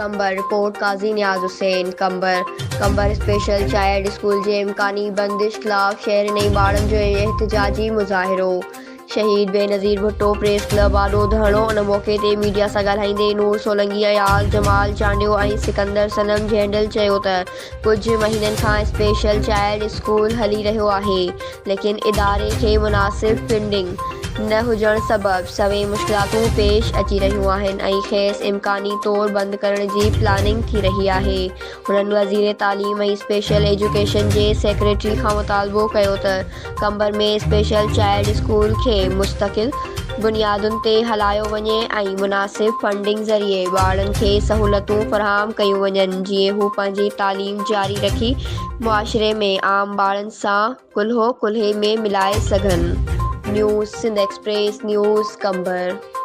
Qambar report قاضي نياز حسين Qambar special چائليڊ school جي امڪاني بندش خلاف شهرين ۽ ٻارڙن جو احتجاجي مظاهرو شهيد بينظير ڀٽو پريس ڪلب آڏو ڌرڻو ان موقع تي ميڊيا سان ڳالهائيندي نور سولنگي اياز جمال چانڊيو ۽ سڪندر سنم جهنڊل چيو ته ڪجهه مهينن کان اسپيشل چائليڊ اسڪول هلي رهيو آهي ليڪن اداري کي مناسب فنڊنگ نه هجڻ سبب سوين مشڪلاتون پيش اچي رهيون آهن ۽ کيس امڪاني طور بند ڪرڻ جي پلاننگ ٿي رهي آهي هنن وزير تعليم ۽ اسپيشل ايجوڪيشن جي سيڪريٽري کان مطالبو ڪيو ته قمبر ۾ اسپيشل چائليڊ اسڪول کي مستقل بنيادن تي هلايو وڃي ۽ مناسب فنڊنگ ذريعي ٻارن کي سهولتون فراهم ڪيون وڃن جيئن هو پنهنجي تعليم جاري رکي معاشري ۾ عام ٻارن سان ڪلهو ڪلهي ۾ ملائي سگهن. News Sindh Express News Qambar.